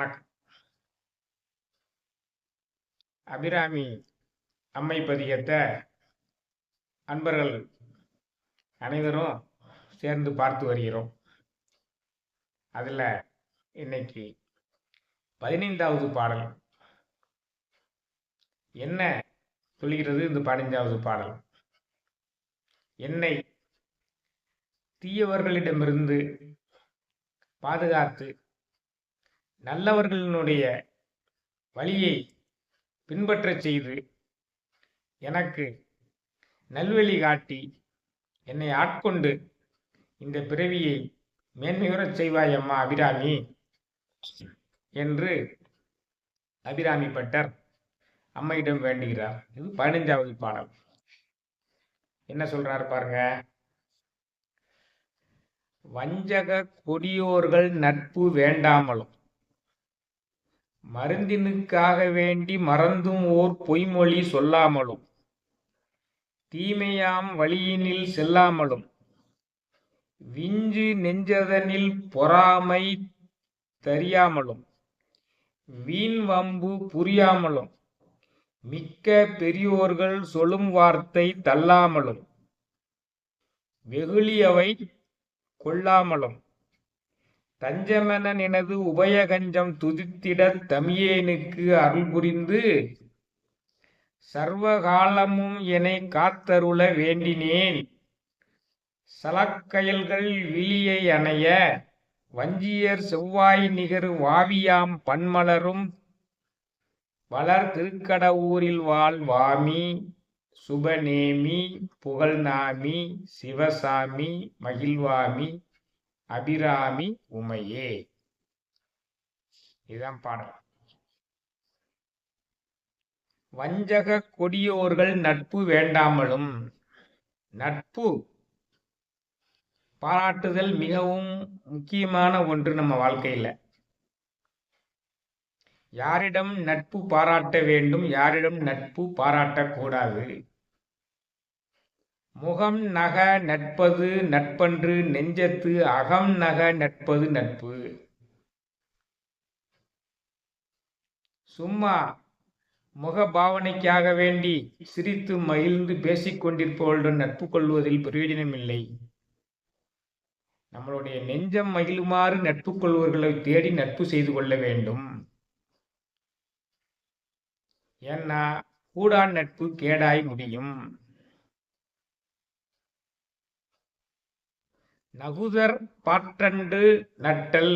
வணக்கம். அபிராமி அம்மை பதிகத்தை அன்பர்கள் அனைவரும் சேர்ந்து பார்த்து வருகிறோம். அதில் இன்னைக்கு 15வது பாடல் என்ன சொல்கிறது? இந்த 15வது பாடல் என்னை தீயவர்களிடமிருந்து பாதுகாத்து நல்லவர்களினுடைய வழியை பின்பற்றச் செய்து எனக்கு நல்வழி காட்டி என்னை ஆட்கொண்டு இந்த பிறவியை மேன்மையுறச் செய்வாய் அம்மா அபிராமி என்று அபிராமி பட்டர் அம்மையிடம் வேண்டுகிறார். இது 15வது பாடல். என்ன சொல்றாரு பாருங்க. வஞ்சக கொடியோர்கள் நட்பு வேண்டாமலும் மருந்தினுக்காக வேண்டி மறந்தும் ஓர் பொய்மொழி சொல்லாமலும் தீமையாம் வழியினில் செல்லாமலும் விஞ்சு நெஞ்சதனில் பொறாமை தறியாமலும் வீண் வம்பு புரியாமலும் மிக்க பெரியோர்கள் சொல்லும் வார்த்தை தள்ளாமலும் வெகுளியவை கொள்ளாமலும் தஞ்சமென நினது உபயகஞ்சம் துதித்திட தமியேனுக்கு அருள் புரிந்து சர்வகாலமும் என்னை காத்தருள வேண்டினேன். சலக்கயல்கள் விழியை அணைய வஞ்சியர் செவ்வாய் நிகர் வாவியாம் பன்மலரும் வளர் திருக்கடவூரில் வாழ்வாமி சுபநேமி புகழ்நாமி சிவசாமி மகிழ்வாமி அபிராமி உமையே. இதுதான் பாடல். வஞ்சக கொடியோர்கள் நட்பு வேண்டாமலும். நட்பு பாராட்டுதல் மிகவும் முக்கியமான ஒன்று நம்ம வாழ்க்கையில. யாரிடம் நட்பு பாராட்ட வேண்டும், யாரிடம் நட்பு பாராட்டக்கூடாது. முகம் நக நட்பது நட்பன்று நெஞ்சத்து அகம் நக நட்பது நட்பு. சும்மா முக பாவனைக்காக வேண்டி சிரித்து மகிழ்ந்து பேசிக்கொண்டிருப்பவர்களுடன் நட்பு கொள்வதில் பிரயோஜனமில்லை. நம்மளுடைய நெஞ்சம் மகிழுமாறு நட்பு கொள்வர்களை தேடி நட்பு செய்து கொள்ள வேண்டும். ஏன்னா கூடான் நட்பு கேடாய் முடியும். நகுதர் பாற்றண்டு நட்டல்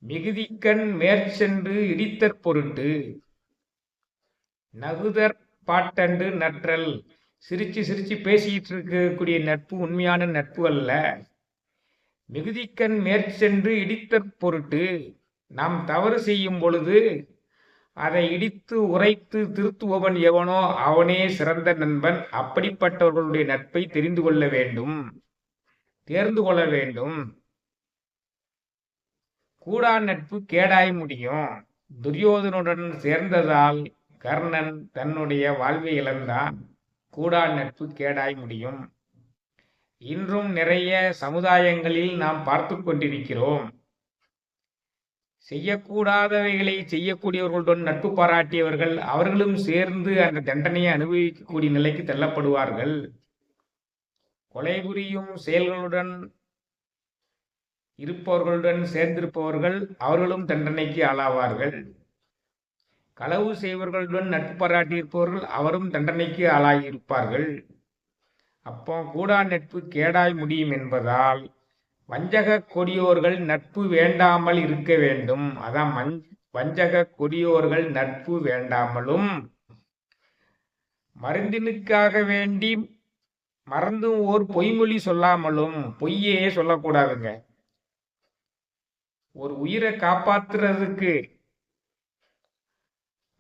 மிகுதிக்கண் மேற்சென்று இடித்தற் பொருட்டு. நகுதர் பாட்டண்டு நற்றல், சிரிச்சு சிரிச்சு பேசிட்டு இருக்கக்கூடிய நட்பு உண்மையான நட்பு அல்ல. மிகுதிக்கண் மேற்சென்று இடித்தற் பொருட்டு, நாம் தவறு செய்யும் பொழுது அதை இடித்து உரைத்து திருத்துபவன் எவனோ அவனே சிறந்த நண்பன். அப்படிப்பட்டவர்களுடைய நட்பை தெரிந்து கொள்ள வேண்டும், தேர்ந்து கொள்ள வேண்டும். கூடா நட்பு கேடாய் முடியும். துரியோதனுடன் சேர்ந்ததால் கர்ணன் தன்னுடைய வாழ்வை இழந்தான். கூடா நட்பு கேடாய் முடியும். இன்றும் நிறைய சமுதாயங்களில் நாம் பார்த்து கொண்டிருக்கிறோம். செய்யக்கூடாதவைகளை செய்யக்கூடியவர்களுடன் நட்பு பாராட்டியவர்கள் அவர்களும் சேர்ந்து அந்த தண்டனையை அனுபவிக்கக்கூடிய நிலைக்கு தள்ளப்படுவார்கள். கொலை புரியும் செயல்களுடன் இருப்பவர்களுடன் சேர்ந்திருப்பவர்கள் அவர்களும் தண்டனைக்கு ஆளாவார்கள். களவு செய்வர்களுடன் நட்பு பாராட்டியிருப்பவர்கள் அவரும் தண்டனைக்கு ஆளாகியிருப்பார்கள். அப்போ கூடா நட்பு கேடாய் முடியும் என்பதால் வஞ்சக கொடியோர்கள் நட்பு வேண்டாமல் இருக்க வேண்டும். அதான் வஞ்சக கொடியோர்கள் நட்பு வேண்டாமலும் மருந்தினுக்காக வேண்டி மறந்தும் ஓர் பொய்மொழி சொல்லாமலும். பொய்யே சொல்லக்கூடாதுங்க. ஒரு உயிரை காப்பாற்றுறதுக்கு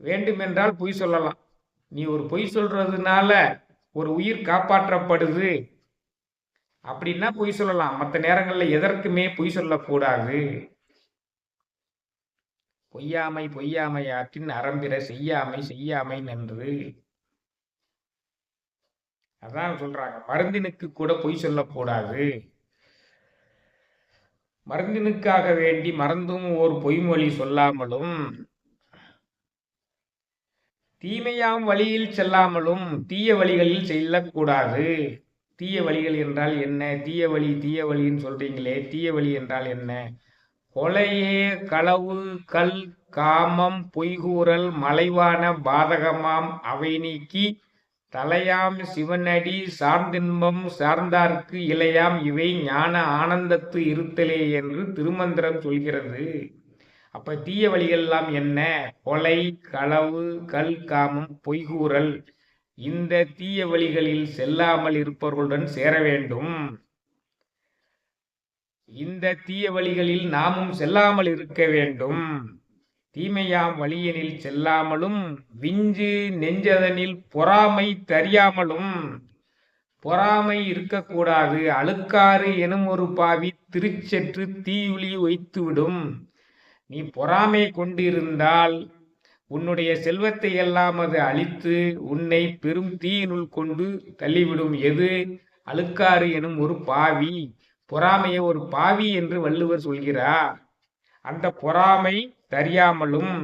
வேண்டுமென்றால் பொய் சொல்லலாம். நீ ஒரு பொய் சொல்றதுனால ஒரு உயிர் காப்பாற்றப்படுது அப்படின்னா பொய் சொல்லலாம். மற்ற நேரங்களில் எதற்குமே பொய் சொல்லக்கூடாது. பொய்யாமை பொய்யாமை ஆற்றின் அறம்பிற செய்யாமை செய்யாமை நன்று. அதான் சொல்றாங்க. மருந்தினுக்கு கூட பொய் சொல்லக்கூடாது. மருந்தினுக்காக வேண்டி மறந்தும் ஓர் பொய்மொழி சொல்லாமலும், தீமையாம் வழியில் செல்லாமலும் தீய வழிகளில் செல்லக்கூடாது. தீய வழிகள் என்றால் என்ன? தீய வழின்னு சொல்றீங்களே, தீய வழி என்றால் என்ன? கொலையே, களவு, கல், காமம், பொய்கூறல், மலைவான பாதகமாம் அவை நீக்கி தலையாம் சிவனடி சார்ந்தின்பம் சார்ந்தார்க்கு இலையாம் இவை ஞான ஆனந்தத்து இருத்தலே என்று திருமந்திரம் சொல்கிறது. அப்ப தீய வழிகள் எல்லாம் என்ன? கொலை, களவு, கல், காமம், பொய்கூறல். இந்த தீய வழிகளில் செல்லாமல் இருப்பவர்களுடன் சேர வேண்டும். இந்த தீய வழிகளில் நாமும் செல்லாமல் இருக்க வேண்டும். தீமையாம் வழியினில் செல்லாமலும், விஞ்சு நெஞ்சதனில் பொறாமை தறியாமலும். பொறாமை இருக்கக்கூடாது. அழுக்காறு எனும் ஒரு பாவி திருச்செற்று தீயுளி வைத்துவிடும். நீ பொறாமை கொண்டிருந்தால் உன்னுடைய செல்வத்தை எல்லாம் அது அழித்து உன்னை பெரும் தீயினுள் கொண்டு தள்ளிவிடும். எது? அழுக்காறு எனும் ஒரு பாவி. பொறாமையை ஒரு பாவி என்று வள்ளுவர் சொல்கிறார். அந்த பொறாமை தெரியாமலும்,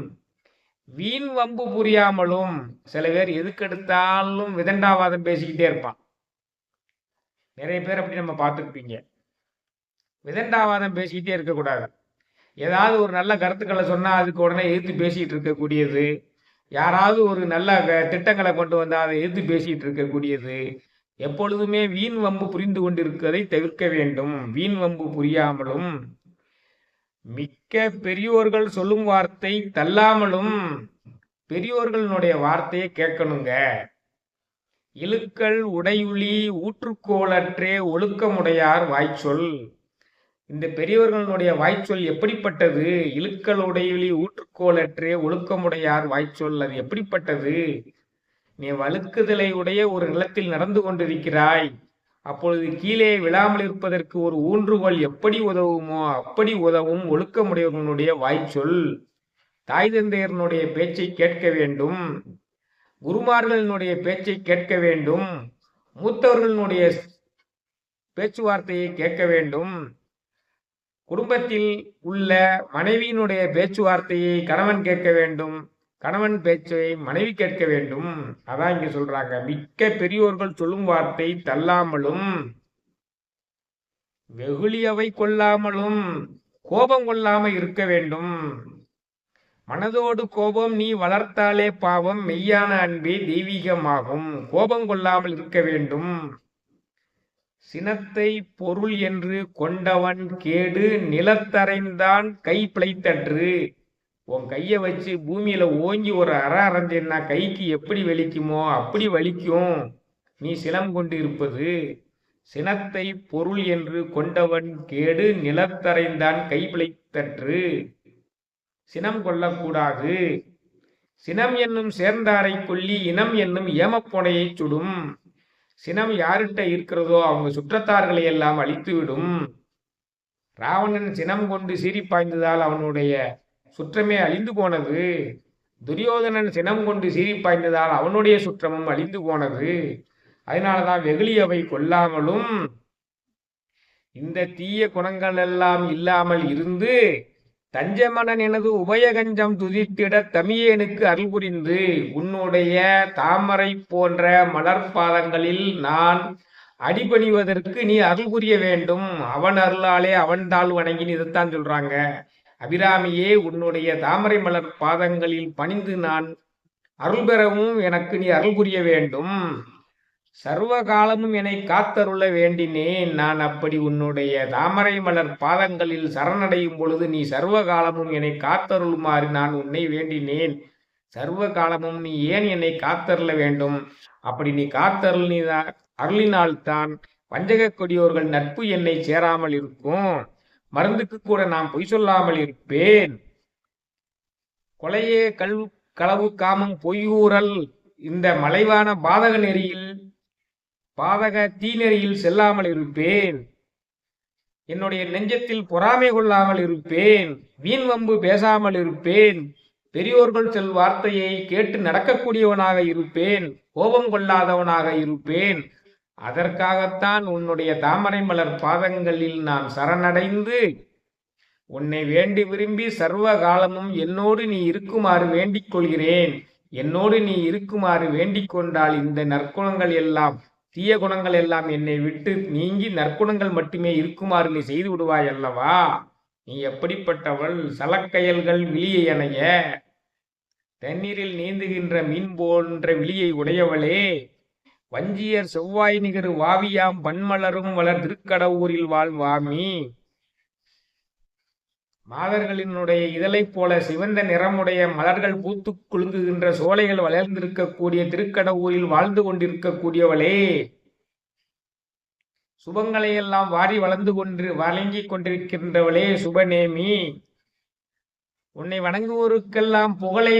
வீண் வம்பு புரியாமலும். சில பேர் எதுக்கெடுத்தாலும் விதண்டாவாதம் பேசிக்கிட்டே இருப்பான். நிறைய பேர் அப்படி நம்ம பார்த்துருப்பீங்க. விதண்டாவாதம் பேசிக்கிட்டே இருக்கக்கூடாது. ஏதாவது ஒரு நல்ல கருத்துக்களை சொன்னால் அதுக்கு உடனே எதிர்த்து பேசிக்கிட்டு இருக்கக்கூடியது. யாராவது ஒரு நல்ல திட்டங்களை கொண்டு வந்தால் அதை எதிர்த்து பேசிக்கிட்டு இருக்கக்கூடியது. எப்பொழுதுமே வீண் வம்பு புரிந்து கொண்டிருக்கிறதை தவிர்க்க வேண்டும். வீண் வம்பு புரியாமலும், மிக்க பெரியோர்கள் சொல்லும் வார்த்தை தள்ளாமலும். பெரியோர்களுடைய வார்த்தையை கேட்கணுங்க. இழுக்கல் உடையுளி ஊற்றுக்கோளற்றே ஒழுக்கமுடையார் வாய்ச்சொல். இந்த பெரியவர்களுடைய வாய்ச்சொல் எப்படிப்பட்டது? இழுக்கல் உடையுளி ஊற்றுக்கோளற்றே ஒழுக்கமுடையார் வாய்ச்சொல். அது எப்படிப்பட்டது? நீ வழுக்குதலை உடைய ஒரு நிலத்தில் நடந்து கொண்டிருக்கிறாய். அப்பொழுது கீழே விழாமல் இருப்பதற்கு ஒரு ஊன்றுகோல் எப்படி உதவுமோ அப்படி உதவும் ஒழுக்கமுடையவர்களுடைய வாய்ச்சொல். தாய் தந்தையர்களுடைய பேச்சை கேட்க வேண்டும். குருமார்களினுடைய பேச்சை கேட்க வேண்டும். மூத்தவர்களுடைய பேச்சுவார்த்தையை கேட்க வேண்டும். குடும்பத்தில் உள்ள மனைவியினுடைய பேச்சுவார்த்தையை கணவன் கேட்க வேண்டும். கணவன் பேச்சை மனைவி கேட்க வேண்டும். அதான் இங்க சொல்றாங்க, மிக்க பெரியோர்கள் சொல்லும் வார்த்தை தள்ளாமலும், வெகுளியவை கொள்ளாமலும். கோபம் கொள்ளாம இருக்க வேண்டும். மனதோடு கோபம் நீ வளர்த்தாலே பாவம், மெய்யான அன்பே தெய்வீகமாகும். கோபம் கொள்ளாமல் இருக்க வேண்டும். சினத்தை பொருள் என்று கொண்டவன் கேடு நிலத்தரைந்தான் கை பிழைத்தற்று. உன் கையை வச்சு பூமியில ஓங்கி ஒரு அரைஞ்சா கைக்கு எப்படி வலிக்குமோ அப்படி வலிக்கும். நீ சினம் கொண்டு இருப்பது. சினத்தை பொருள் என்று கொண்டவன் கேடு நிலத்தரைந்தான் கை பிழைத்தற்று. சினம் கொள்ளக்கூடாது. சினம் என்னும் சேர்ந்தாரை கொல்லி இனம் என்னும் ஏமப்போனையை சுடும். சினம் யார்கிட்ட இருக்கிறதோ அவங்க சுற்றத்தார்களை எல்லாம் அழித்துவிடும். ராவணன் சினம் கொண்டு சீறி பாய்ந்ததால் அவனுடைய சுற்றமே அழிந்து போனது. துரியோதனன் சினம் கொண்டு சீறி பாய்ந்ததால் அவனுடைய சுற்றமும் அழிந்து போனது. அதனாலதான் வெகுளியவை கொல்லாமலும், இந்த தீய குணங்கள் எல்லாம் இல்லாமல் இருந்து தஞ்சமனன் எனது உபயகஞ்சம் துதித்திட தமியேனுக்கு அருள் புரிந்து உன்னுடைய தாமரை போன்ற மலர்பாதங்களில் நான் அடிபணிவதற்கு நீ அருள் புரிய வேண்டும். அவன் அருளாலே அவன் தாழ் வணங்கின்னு இதைத்தான் சொல்றாங்க. அபிராமியே, உன்னுடைய தாமரை மலர் பாதங்களில் பணிந்து நான் அருள் பெறவும் எனக்கு நீ அருள் புரிய வேண்டும். சர்வ காலமும் என்னை காத்தருள வேண்டினேன். நான் அப்படி உன்னுடைய தாமரை மலர் பாதங்களில் சரணடையும் பொழுது நீ சர்வ காலமும் என்னை காத்தருளுமாறு நான் உன்னை வேண்டினேன். சர்வ காலமும் நீ ஏன் என்னை காத்தருள வேண்டும்? அப்படி நீ அருளினால்தான் வஞ்சக கொடியோர்கள் நட்பு என்னை சேராமல் இருக்கும். மருந்துக்கு கூட நான் பொய் சொல்லாமல் இருப்பேன். கொலையே, களவு, காமம், பொய்யூறல் இந்த மலைவான பாதக தீநெறியில் செல்லாமல் இருப்பேன். என்னுடைய நெஞ்சத்தில் பொறாமை கொள்ளாமல் இருப்பேன். வீண் வம்பு பேசாமல் இருப்பேன். பெரியோர்கள் சொல் வார்த்தையை கேட்டு நடக்கக்கூடியவனாக இருப்பேன். கோபம் கொள்ளாதவனாக இருப்பேன். அதற்காகத்தான் உன்னுடைய தாமரை மலர் பாதங்களில் நான் சரணடைந்து உன்னை வேண்டி விரும்பி சர்வ காலமும் என்னோடு நீ இருக்குமாறு வேண்டிக் கொள்கிறேன். என்னோடு நீ இருக்குமாறு வேண்டிக் கொண்டால் இந்த நற்குணங்கள் எல்லாம், தீய குணங்கள் எல்லாம் என்னை விட்டு நீங்கி நற்குணங்கள் மட்டுமே இருக்குமாறு நீ செய்து விடுவாய் அல்லவா? நீ எப்படிப்பட்டவள்? சலக்கயல்கள் விழியை அணைய தண்ணீரில் நீந்துகின்ற மீன் போன்ற விழியை உடையவளே, வஞ்சியர் செவ்வாய் நிகர் வாவியாம் பன்மலரும் வளர் திருக்கடவுரில் வாழ்வாமி. மாதர்களினுடைய இதழைப் போல சிவந்த நிறமுடைய மலர்கள் பூத்து குலுங்குகின்ற சோலைகள் வளர்ந்திருக்கக்கூடிய திருக்கடவுரில் வாழ்ந்து கொண்டிருக்கக்கூடியவளே, சுபங்களையெல்லாம் வாரி வழங்கி கொண்டிருக்கின்றவளே, சுபநேமி. உன்னை வணங்குவோருக்கெல்லாம் புகழை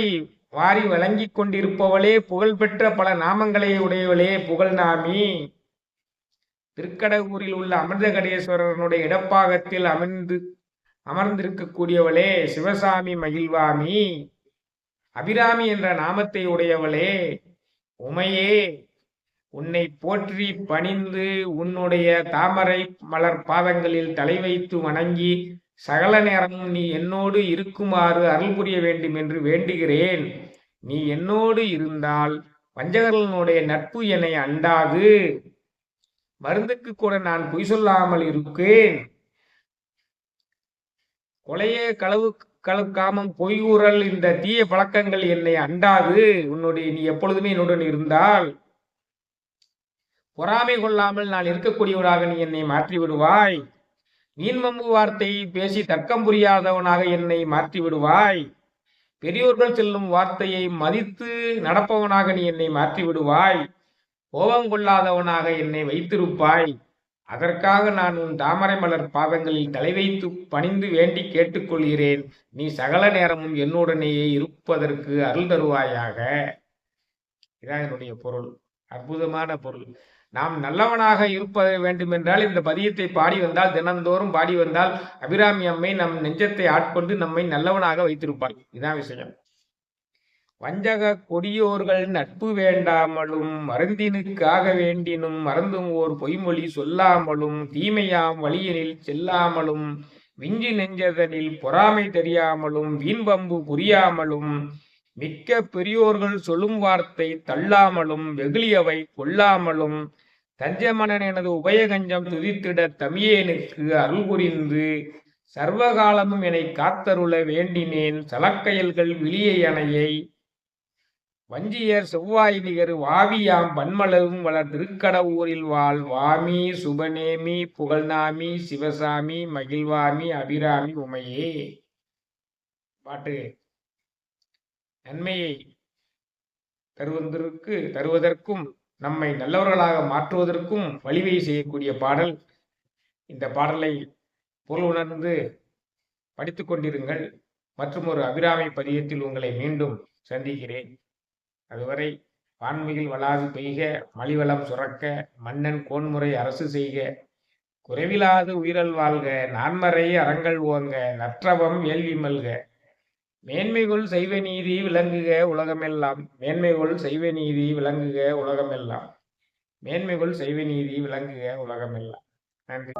வாரி வழங்கி கொண்டிருப்பவளே, புகழ்பெற்ற பல நாமங்களை உடையவளே, புகழ்நாமி. திருக்கடவுரில் உள்ள அமிர்தகடேஸ்வரனுடைய இடப்பாகத்தில் அமர்ந்திருக்கக்கூடியவளே, சிவசாமி மகிழ்வாமி. அபிராமி என்ற நாமத்தை உடையவளே, உமையே. உன்னை போற்றி பணிந்து உன்னுடைய தாமரை மலர் பாதங்களில் தலை வைத்து வணங்கி சகல நேரமும் நீ என்னோடு இருக்குமாறு அருள் புரிய வேண்டும் என்று வேண்டுகிறேன். நீ என்னோடு இருந்தால் வஞ்சகர்களுடைய நட்பு என்னை அண்டாது. மருந்துக்கு கூட நான் பொய் சொல்லாமல் இருக்கேன். கொலையே காமம் பொய்கூறல் இந்த தீய பழக்கங்கள் என்னை அண்டாது. நீ எப்பொழுதுமே என்னுடன் இருந்தால் பொறாமை கொள்ளாமல் நான் இருக்கக்கூடியவராக நீ என்னை மாற்றி விடுவாய். வீண்மம்பு வார்த்தை பேசி தர்க்கம் புரியாதவனாக என்னை மாற்றி விடுவாய். பெரியோர்கள் செல்லும் வார்த்தையை மதித்து நடப்பவனாக நீ என்னை மாற்றி விடுவாய். கோபம் கொள்ளாதவனாக என்னை வைத்திருப்பாய். அதற்காக நான் உன் தாமரை மலர் பாதங்களில் தலை வைத்து பணிந்து வேண்டி கேட்டுக்கொள்கிறேன். நீ சகல நேரமும் என்னுடனேயே இருப்பதற்கு அருள் தருவாயாக. இதான் என்னுடைய பொருள், அற்புதமான பொருள். நாம் நல்லவனாக இருப்ப வேண்டுமென்றால் இந்த பதியத்தை பாடி வந்தால், தினந்தோறும் பாடி வந்தால் அபிராமி அம்மை நம் நெஞ்சத்தை ஆட்கொண்டு நம்மை நல்லவனாக வைத்திருப்பாள். இதான் விஷயம். வஞ்சக கொடியோர்கள் நட்பு வேண்டாமலும் மருந்தினுக்காக வேண்டினும் மறந்தும் ஓர் பொய்மொழி சொல்லாமலும் தீமையாம் வழியினில் செல்லாமலும் விஞ்சி நெஞ்சதனில் பொறாமை தெரியாமலும் வீண்பம்பு புரியாமலும் மிக்க பெரியோர்கள் சொல்லும் வார்த்தை தள்ளாமலும் வெகுளியவை கொள்ளாமலும் தஞ்சமனன் எனது உபயகஞ்சம் துதித்திட தமியேனுக்கு அருள் புரிந்து சர்வகாலமும் என்னை காத்தருள வேண்டினேன். சலக்கயல்கள் விழியை அணையை வஞ்சியர் செவ்வாய் நிகர் வாவியாம் பன்மலரும் வளர் திருக்கடவுரில் வாமி. சுபநேமி புகழ்நாமி சிவசாமி மகிழ்வாமி அபிராமி உமையே. பாட்டு நன்மையை தருவதற்கும் நம்மை நல்லவர்களாக மாற்றுவதற்கும் வழிவகை செய்யக்கூடிய பாடல். இந்த பாடலை பொருள் உணர்ந்து படித்து கொண்டிருங்கள். மற்றும் ஒரு அபிராமி பதியத்தில் உங்களை மீண்டும் சந்திக்கிறேன். அதுவரை வான்மிகில் வளாது பெய்க, மலிவளம் சுரக்க, மன்னன் கோன்முறை அரசு செய்க, குறைவிலாது உயிரல் வாழ்க, நான்மறை அறங்கள் ஓங்க, நற்றவம் வேள்வி மல்க, மேன்மைகொள் செய்வ நீதி விளங்குக உலகமெல்லாம். மேன்மைகொள் செய்வ நீதி விளங்குக உலகமெல்லாம். மேன்மைகொள் செய்வ நீதி விளங்குக உலகமெல்லாம். நன்றி.